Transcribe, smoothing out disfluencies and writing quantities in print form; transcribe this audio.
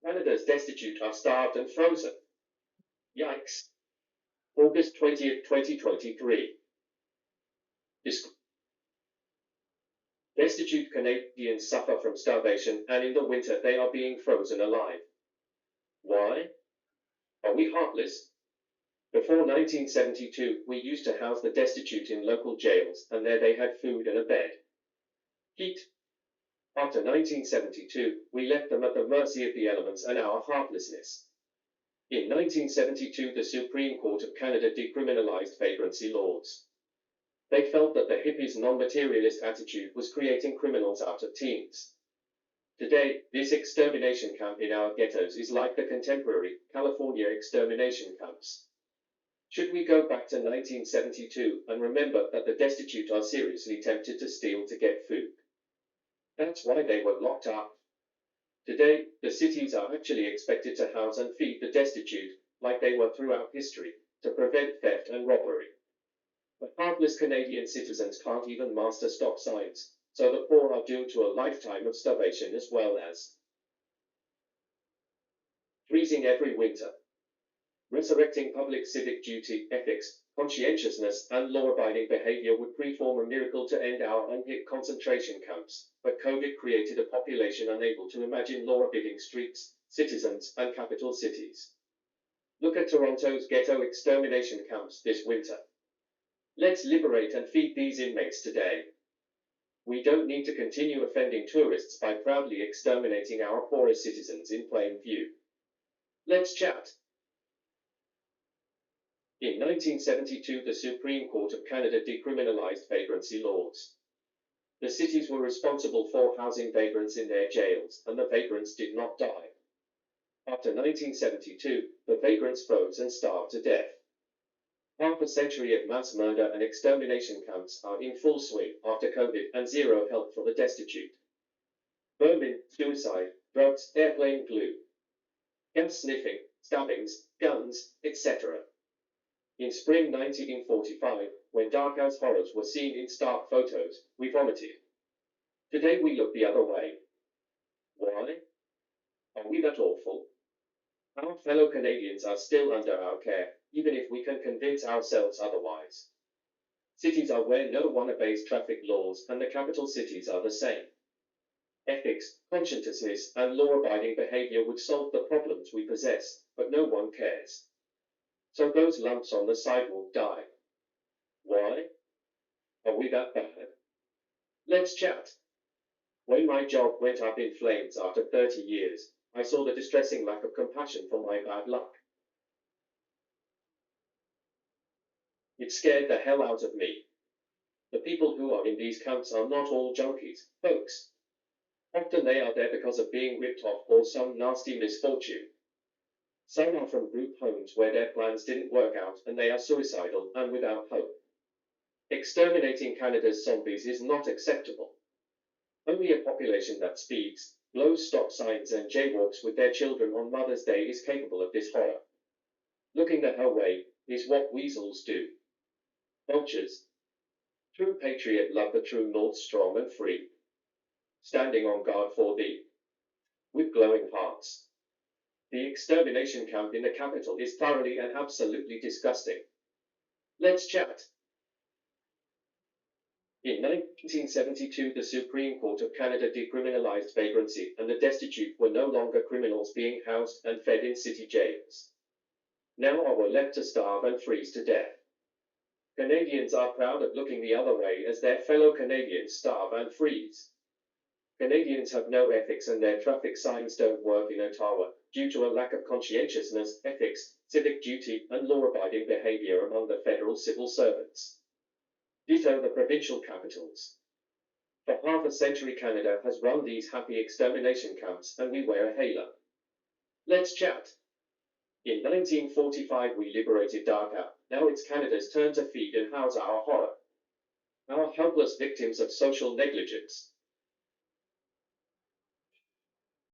Canada's destitute are starved and frozen. Yikes. August 20th, 2023. Destitute Canadians suffer from starvation, and in the winter they are being frozen alive. Why? Are we heartless? Before 1972, we used to house the destitute in local jails, and there they had food and a bed. Heat. After 1972, we left them at the mercy of the elements and our heartlessness. In 1972, the Supreme Court of Canada decriminalized vagrancy laws. They felt that the hippies' non-materialist attitude was creating criminals out of teens. Today, this extermination camp in our ghettos is like the contemporary California extermination camps. Should we go back to 1972 and remember that the destitute are seriously tempted to steal to get food? That's why they were locked up. Today, the cities are actually expected to house and feed the destitute, like they were throughout history, to prevent theft and robbery. But heartless Canadian citizens can't even master stop signs, so the poor are doomed to a lifetime of starvation as well as freezing every winter. Resurrecting public civic duty, ethics, conscientiousness, and law-abiding behavior would preform a miracle to end our unhit concentration camps, but COVID created a population unable to imagine law-abiding streets, citizens, and capital cities. Look at Toronto's ghetto extermination camps this winter. Let's liberate and feed these inmates today. We don't need to continue offending tourists by proudly exterminating our poorest citizens in plain view. Let's chat. In 1972, the Supreme Court of Canada decriminalized vagrancy laws. The cities were responsible for housing vagrants in their jails, and the vagrants did not die. After 1972, the vagrants froze and starved to death. Half a century of mass murder and extermination camps are in full swing after COVID and zero help for the destitute. Vermin, suicide, drugs, airplane glue, gas sniffing, stabbings, guns, etc. In spring 1945, when dark as horrors were seen in stark photos, we vomited. Today we look the other way. Why? Are we that awful? Our fellow Canadians are still under our care, even if we can convince ourselves otherwise. Cities are where no one obeys traffic laws, and the capital cities are the same. Ethics, consciences, and law-abiding behavior would solve the problems we possess, but no one cares. So those lumps on the sidewalk die. Why? Are we that bad? Let's chat. When my job went up in flames after 30 years, I saw the distressing lack of compassion for my bad luck. It scared the hell out of me. The people who are in these camps are not all junkies, folks. Often they are there because of being ripped off or some nasty misfortune. Some are from group homes where their plans didn't work out and they are suicidal and without hope. Exterminating Canada's zombies is not acceptable. Only a population that speeds, blows stop signs and jaywalks with their children on Mother's Day is capable of this horror. Looking the hell away is what weasels do. Vultures. True patriot love the true north strong and free, standing on guard for thee, with glowing hearts. The extermination camp in the capital is thoroughly and absolutely disgusting. Let's chat. In 1972, the Supreme Court of Canada decriminalized vagrancy, and the destitute were no longer criminals being housed and fed in city jails. Now are we left to starve and freeze to death. Canadians are proud of looking the other way as their fellow Canadians starve and freeze. Canadians have no ethics and their traffic signs don't work in Ottawa due to a lack of conscientiousness, ethics, civic duty, and law-abiding behavior among the federal civil servants. Ditto the provincial capitals. For half a century Canada has run these happy extermination camps and we wear a halo. Let's chat. In 1945 we liberated Dachau. Now it's Canada's turn to feed and house our horror. Our helpless victims of social negligence.